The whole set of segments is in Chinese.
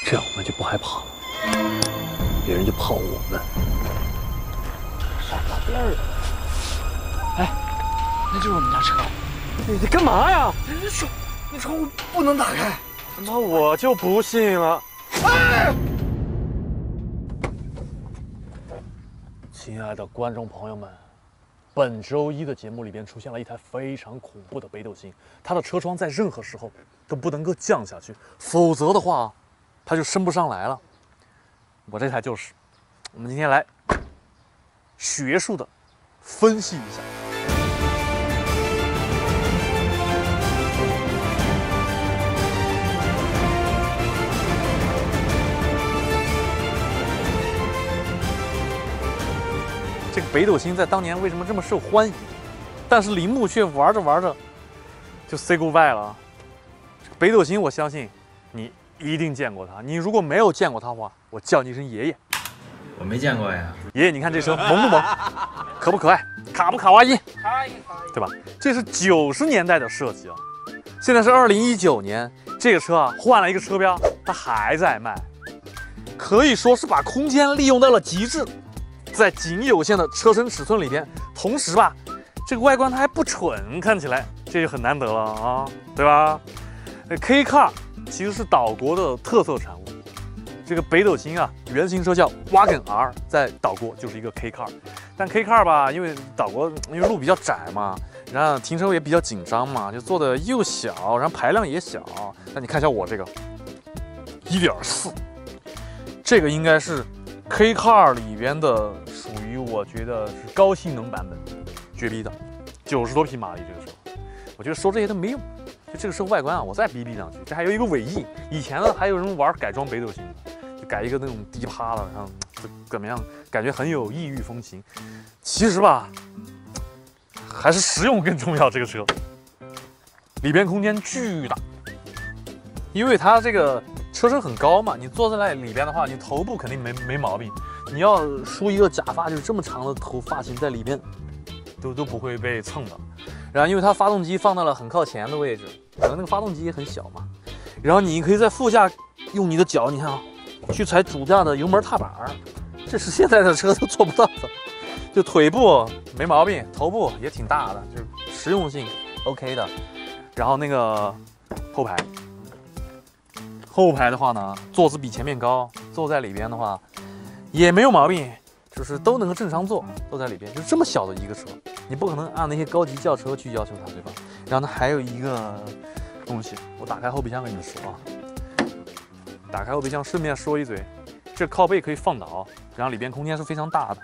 这样我们就不害怕了，别人就怕我们。傻大辫儿！哎，那就是我们家车。你在干嘛呀？那窗户不能打开。那我就不信了。哎！亲爱的观众朋友们，本周一的节目里边出现了一台非常恐怖的北斗星，它的车窗在任何时候都不能够降下去，否则的话，它就升不上来了。我这台就是，我们今天来学术的分析一下。这个北斗星在当年为什么这么受欢迎？但是铃木却玩着玩着就 say goodbye 了。北斗星，我相信你一定见过它。你如果没有见过它的话，我叫你一声爷爷。我没见过呀。爷爷，你看这车萌不萌？可不可爱？卡不卡哇伊？对吧？这是90年代的设计啊。现在是2019年，这个车啊换了一个车标，它还在卖，可以说是把空间利用到了极致。在仅有限的车身尺寸里边，同时吧，这个外观它还不蠢，看起来这就很难得了啊，对吧？K Car 其实是岛国的特色产物。这个北斗星啊，原型车叫 Wagon R， 在岛国就是一个 K Car， 但 K Car 吧，因为岛国因为路比较窄嘛，然后停车位也比较紧张嘛，就做的又小，然后排量也小。那你看一下我这个 1.4， 这个应该是 K Car 里边的属于我觉得是高性能版本，绝逼的，90多匹马力这个车，我觉得说这些都没用。就这个车外观啊，我再逼上去，这还有一个尾翼。以前呢，还有人玩改装北斗星的，就改一个那种低趴的，然后就怎么样，感觉很有异域风情。其实吧，还是实用更重要。这个车里边空间巨大，因为它这个车身很高嘛，你坐在那里边的话，你头部肯定没毛病。你要梳一个假发，就是这么长的发型在里面，都不会被蹭的。然后因为它发动机放到了很靠前的位置，然后那个发动机也很小嘛。然后你可以在副驾用你的脚，你看啊，去踩主驾的油门踏板，这是现在的车都做不到的。就腿部没毛病，头部也挺大的，就是实用性 OK 的。然后那个后排的话呢，座子比前面高，坐在里边的话也没有毛病，就是都能够正常坐，都在里边。就这么小的一个车，你不可能按那些高级轿车去要求它，对吧？然后呢，还有一个东西，我打开后备箱跟你们说啊，打开后备箱顺便说一嘴，这靠背可以放倒，然后里边空间是非常大的。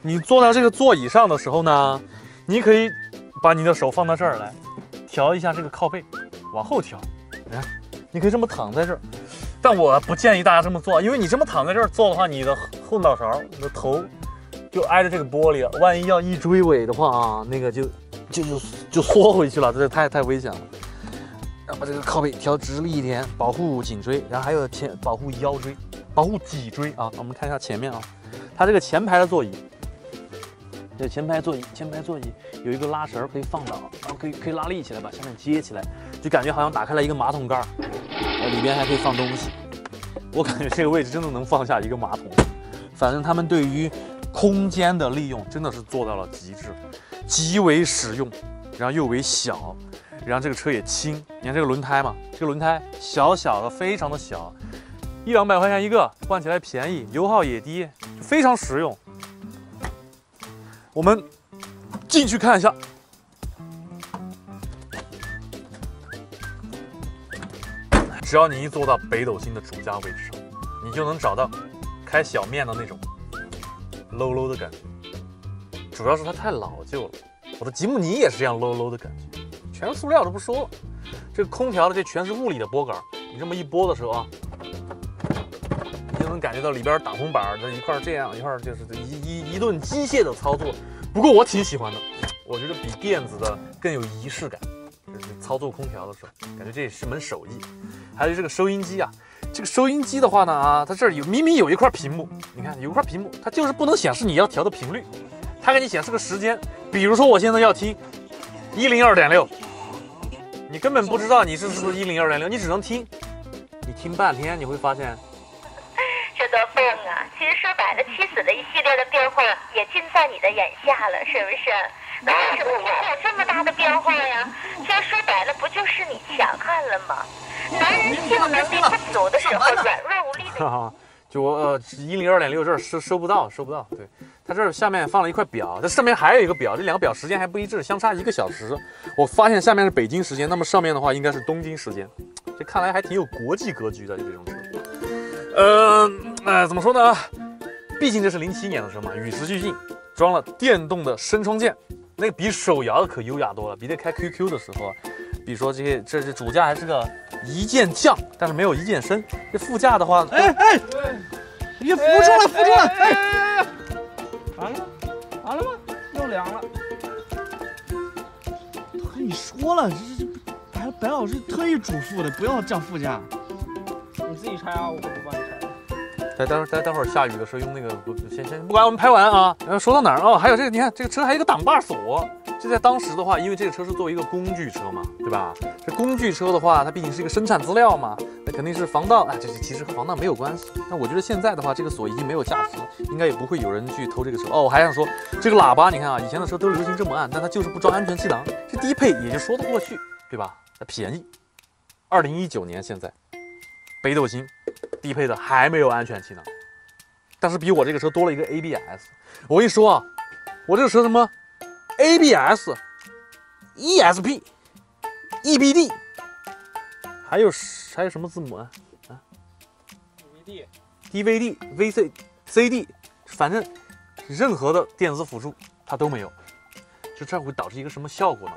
你坐到这个座椅上的时候呢，你可以把你的手放到这儿来，调一下这个靠背，往后调，你可以这么躺在这儿。但我不建议大家这么做，因为你这么躺在这儿做的话，你的后脑勺、你的头就挨着这个玻璃了，万一要一追尾的话啊，那个就缩回去了，这太危险了。然后把这个靠背调直立一点，保护颈椎，然后还有保护腰椎、保护脊椎啊。我们看一下前面啊，它这个前排的座椅，这前排座椅有一个拉绳可以放倒，然后可以拉力起来，把下面接起来，就感觉好像打开了一个马桶盖，里边还可以放东西。我感觉这个位置真的能放下一个马桶。反正他们对于空间的利用真的是做到了极致，极为实用，然后又为小，然后这个车也轻。你看这个轮胎嘛，这个轮胎小小的，非常的小，100-200块钱一个，换起来便宜，油耗也低，就非常实用。我们进去看一下。只要你一坐到北斗星的主驾位置上，你就能找到开小面的那种 low low 的感觉。主要是它太老旧了，我的吉姆尼也是这样 low low 的感觉，全是塑料的不说了。这个空调的这全是物理的拨杆，你这么一拨的时候啊，你就能感觉到里边挡风板的一块这样，一块就是一顿机械的操作。不过我挺喜欢的，我觉得比电子的更有仪式感。就是操作空调的时候，感觉这也是门手艺。还有这个收音机啊，这个收音机的话呢啊，它这儿明明有一块屏幕，你看有一块屏幕，它就是不能显示你要调的频率，它给你显示个时间。比如说我现在要听102.6，你根本不知道你是不是102.6，你只能听你听半天你会发现，这多棒啊！其实说白了，妻子的一系列的变化也尽在你的眼下了，是不是？那为什么你会有这么大的变化呀？其实说白了，不就是你强悍了吗？男人性能力不足的时候，软弱无力的。就我102.6这儿收不到，对，它这儿下面放了一块表，这上面还有一个表，这两个表时间还不一致，相差1个小时。我发现下面是北京时间，那么上面的话应该是东京时间，这看来还挺有国际格局的，就这种车。怎么说呢？毕竟这是07年的车嘛，与时俱进，装了电动的升窗键，那个比手摇的可优雅多了，比那开 QQ 的时候，比如说这主驾还是个一键降，但是没有一键升。这副驾的话，你扶住了，哎，完了吗？又凉了。我跟你说了，白老师特意嘱咐的，不要降副驾。你自己拆啊，我不帮你拆。待会儿下雨的时候用那个，先不管，我们拍完啊。然后说到哪儿哦？还有这个，你看这个车还有一个挡把锁。这在当时的话，因为这个车是作为一个工具车嘛，对吧？这工具车的话，它毕竟是一个生产资料嘛，那肯定是防盗。这其实和防盗没有关系。那我觉得现在的话，这个锁已经没有价值了，应该也不会有人去偷这个车。我还想说，这个喇叭，你看啊，以前的车都流行这么按，但它就是不装安全气囊，这低配也就说得过去，对吧？它便宜。2019年现在，北斗星低配的还没有安全气囊，但是比我这个车多了一个 ABS。我跟你说啊，我这个车什么？ ABS、ESP、EBD， 还有什么字母啊？DVD、VC、CD， 反正任何的电子辅助它都没有。就这会导致一个什么效果呢？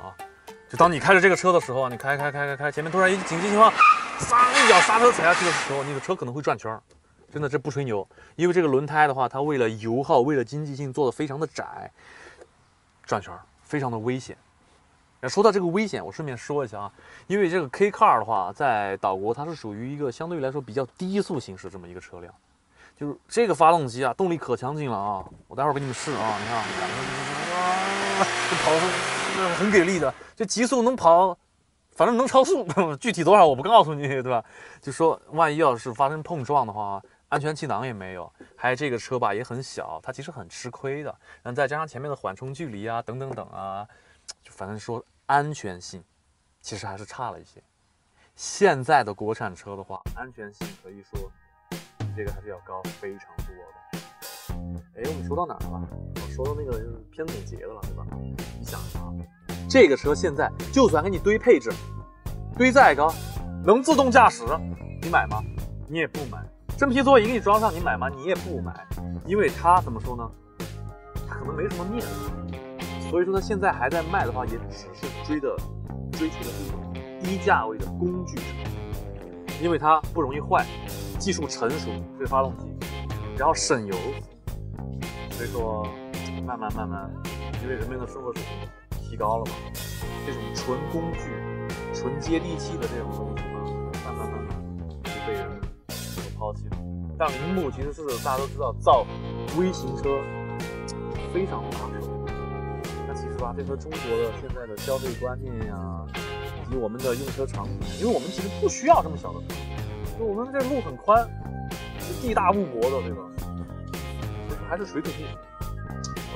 就当你开着这个车的时候，你开，前面突然一紧急情况，一脚刹车踩下去的时候，你的车可能会转圈。真的，这不吹牛，因为这个轮胎的话，它为了油耗，为了经济性做的非常的窄。转圈非常的危险。说到这个危险，我顺便说一下啊，因为这个 K Car 的话，在岛国它是属于一个相对来说比较低速行驶这么一个车辆，就是这个发动机啊，动力可强劲了啊！我待会儿给你们试啊，你看，这跑很给力的，这极速能跑，反正能超速，具体多少我不告诉你，对吧？就说万一要是发生碰撞的话。安全气囊也没有，还有这个车吧也很小，它其实很吃亏的。然后再加上前面的缓冲距离啊，等等啊，就反正说安全性其实还是差了一些。现在的国产车的话，安全性可以说比这个还是要高非常多的。我们说到哪儿了？我说到那个偏总结的了，对吧？你想一想啊，这个车现在就算给你堆配置，堆再高，能自动驾驶，你买吗？你也不买。真皮座椅给你装上，你买吗？你也不买，因为它怎么说呢？它可能没什么面子，所以说它现在还在卖的话，也只是追求的是一种低价位的工具车，因为它不容易坏，技术成熟，这个发动机，然后省油，所以说慢慢，因为人们的生活水平提高了嘛，这种纯工具、纯接地气的这种东西嘛，慢慢就被人抛弃了。但铃木其实是大家都知道造微型车非常拿手，那其实吧，这和中国的现在的消费观念呀，以及我们的用车场景，因为我们其实不需要这么小的车，就我们这路很宽，地大物博的，对吧？其实还是水土不服。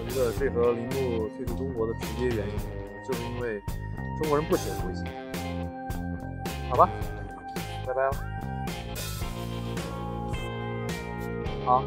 我觉得这和铃木退出中国的直接原因，就是因为中国人不喜欢微型。好吧，拜拜了。好。